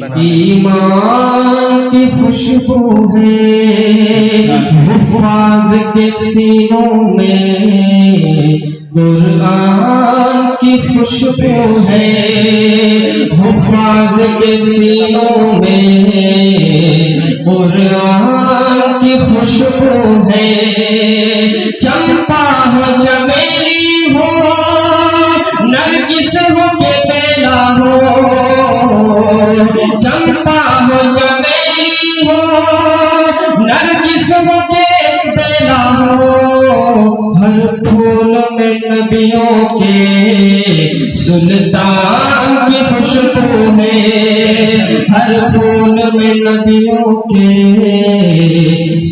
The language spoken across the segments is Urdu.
ایمان کی خوشبو ہے حفاظ کے سینوں میں، قرآن کی خوشبو ہے حفاظ کے سینوں میں، قرآن کی خوشبو ہے، چمپا ہو چمیلی ہو نرگس ہو کہ بیلا ہو، چمپا ہو چمیلی ہو نرگس ہو کہ بیلا ہو، ہر پھول میں نبیوں کے سلطان کی خوشبو ہے، ہر پھول میں نبیوں کے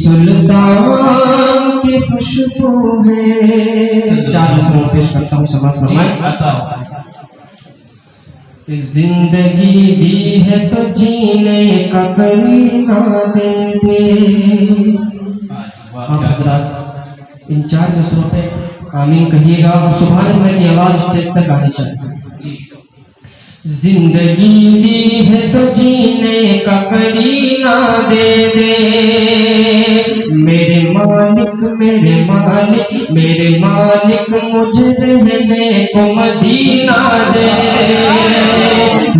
سلطان کی خوشبو ہے۔ چار سنوں پیش کرتا ہوں، سماعت فرمائیں۔ زندگی دی ہے تو جینے کا کرینا دے دے۔ آپ حضرات ان چار مصروں پہ آمین کہیے گا اور سبحان اللہ کی آواز اسٹیج تک آنی چاہیے۔ زندگی دی ہے تو جینے کا کرینا دے دے، میرے مالک میرے مالک میرے مالک مجھے رہنے کو مدینہ دے دے،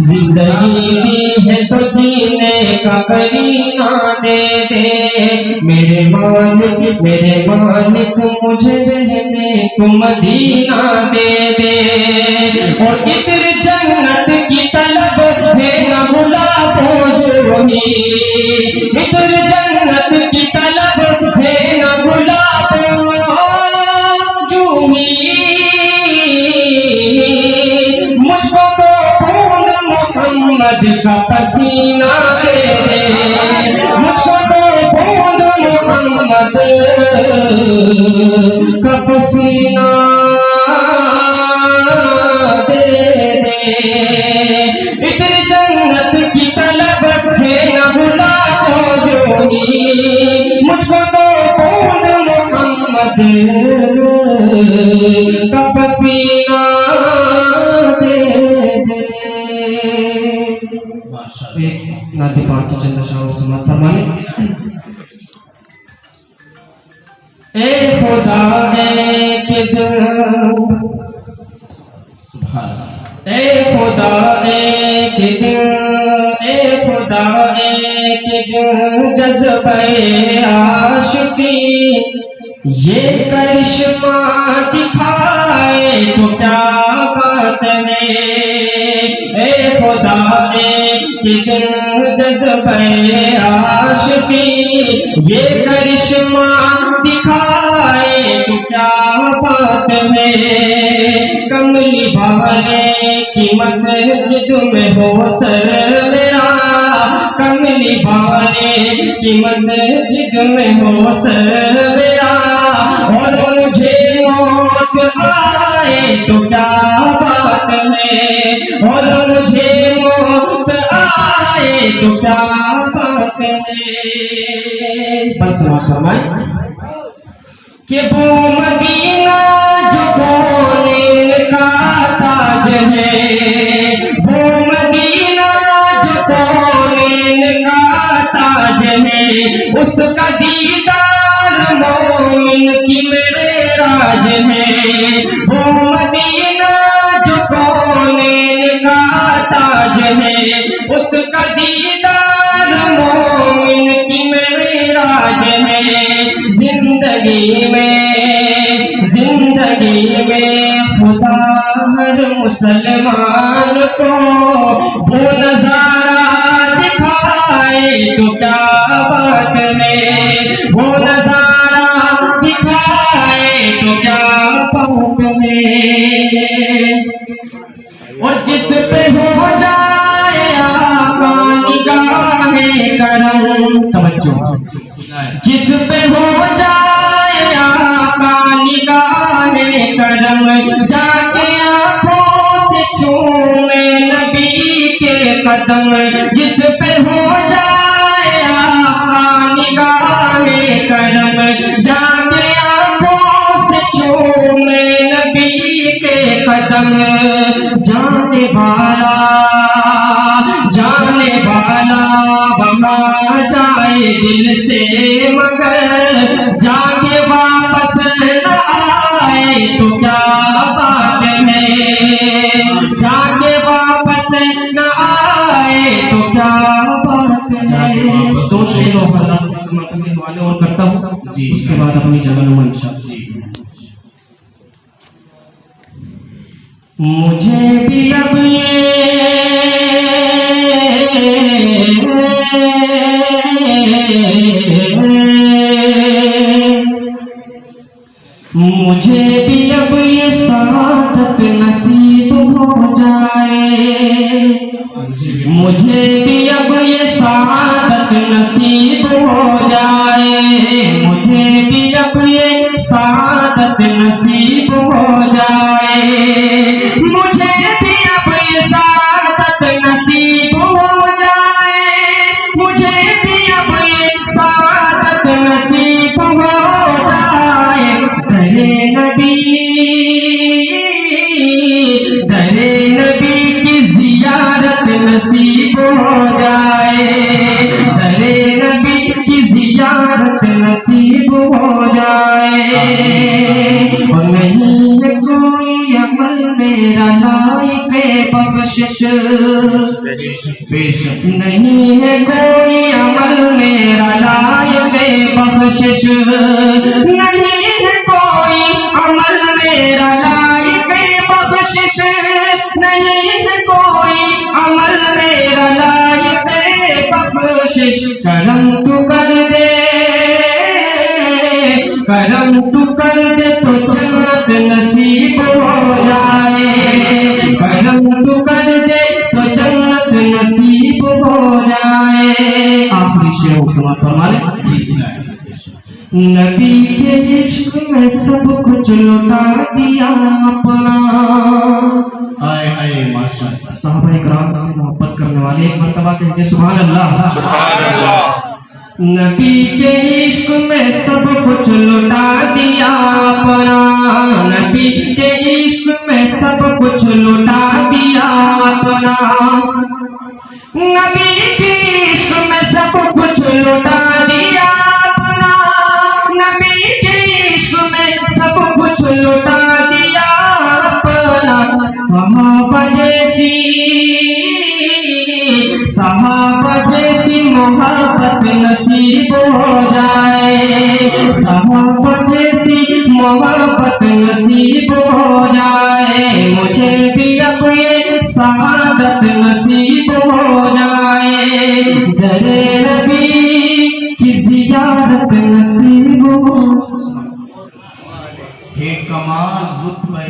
زندگی دی ہے تو جینے کا کرینا دے دے، میرے مالک مجھے رہنے کو مدینہ دے دے، اور اتر جنت کی طلب ہے نہ بلا پوجونی، اتر جنت کی طلب ہے نہ بلا پوجونی، مجھ کو تو بوند محمد کا پسینہ دے دے، مجھ کو تو بوند محمد کا پسینہ دے دے، اتر جنت کی طلب ہے نہ بھلا پوجونی، مجھ کو تو بوند محمد کا پسینہ دے دے۔ ایک نعت پاک کی چند اشعار سماعت فرمائیں۔ اے خدا ایک دن، اے خدا ایک دن، اے خدا ایک دن جذبہ عاشقی یہ کرشمہ دکھائے تو کیا بات ہے، اے خدا ایک دن جذبہ عاشقی یہ کرشمہ دکھائے تو کیا بات ہے، کملی والے کی مسجد میں ہو سر میرا، کملی والے کی مسجد میں ہو سر میرا، اور مجھے موت آئے تو کیا بات ہے، اور مجھے موت آئے تو کیا بات ہے۔ بس سماعت فرمائیں کہ وہ مدینہ جو کونین کا تاج ہے، وہ مدینہ جو کونین کا تاج ہے، اس کا دیدار مومن کی میرے راج ہے، وہ مدینہ جو کونین کا تاج ہے، اس کا دیدار مومن کی میرے راج ہے، زندگی میں خدا ہر مسلمان کو وہ نظارہ دکھائے تو کیا بات ہے، وہ نظارہ دکھائے تو کیا بات ہے، اور جس پہ ہو جائے آقا نگاہ کرم، توجہ، جس پہ ہو جائے آقا نگاہ کرم، جا کے آنکھوں سے چومے نبی کے قدم، جس پہ ہو جائے آقا نگاہ کرم، جا کے آنکھوں سے چومے نبی کے قدم، جانے والا جائے دل سے مگر جا کے واپس نہ آئے تو کیا بات ہے، جا کے واپس نہ آئے تو کیا بات ہے۔ دو شعروں حضرات کو سما کرنے والے اور کرتا ہوں، اس کے بعد اپنی جگہ نما انشاءاللہ۔ مجھے بھی اب مجھے بھی اب یہ سعادت نصیب ہو جائے، مجھے بھی اب یہ سعادت نصیب ہو جائے، مجھے بھی اب یہ سعادت نصیب ہو جائے، مجھے بھی اب یہ سعادت نصیب ہو جائے، مجھے بھی اب یہ سعادت نصیب ہو جائے۔ در نبی کی زیارت نصیب ہو جائے، در نبی کی زیارت نصیب ہو جائے۔ اور نہیں ہے کوئی عمل میرا لائق بخشش، نہیں ہے کوئی عمل میرا لائق بخشش، نہیں ہے کوئی عمل میرا لائق بخشش، نہیں ہے کوئی عمل میرا لائق بخشش۔ کرم تو کر دے، کرم تو کر دے تو جنت نصیب ہو جائے، کرم تو کر دے تو جنت نصیب ہو جائے۔ آخری شعر سماعت فرمائیں۔ نبی کے عشق میں سب کچھ لٹا دیا اپنا۔ صحابہ کرام سے محبت کرنے والے ایک مرتبہ کہتے سبحان اللہ، سبحان اللہ۔ نبی کے عشق میں سب کچھ لٹا دیا اپنا، نبی کے عشق میں سب کچھ لٹا دیا اپنا، نبی کے عشق میں سب کچھ لٹا دیا اپنا، نبی کے عشق میں سب کچھ لٹا دیا اپنا۔ صحابہ جیسی محبت نصیب ہو جائے، صحابہ جیسی محبت نصیب ہو جائے، مجھے بھی اب یہ سعادت نصیب ہو جائے، در نبی کی زیارت نصیب ہو۔ ایک کمال رتبہ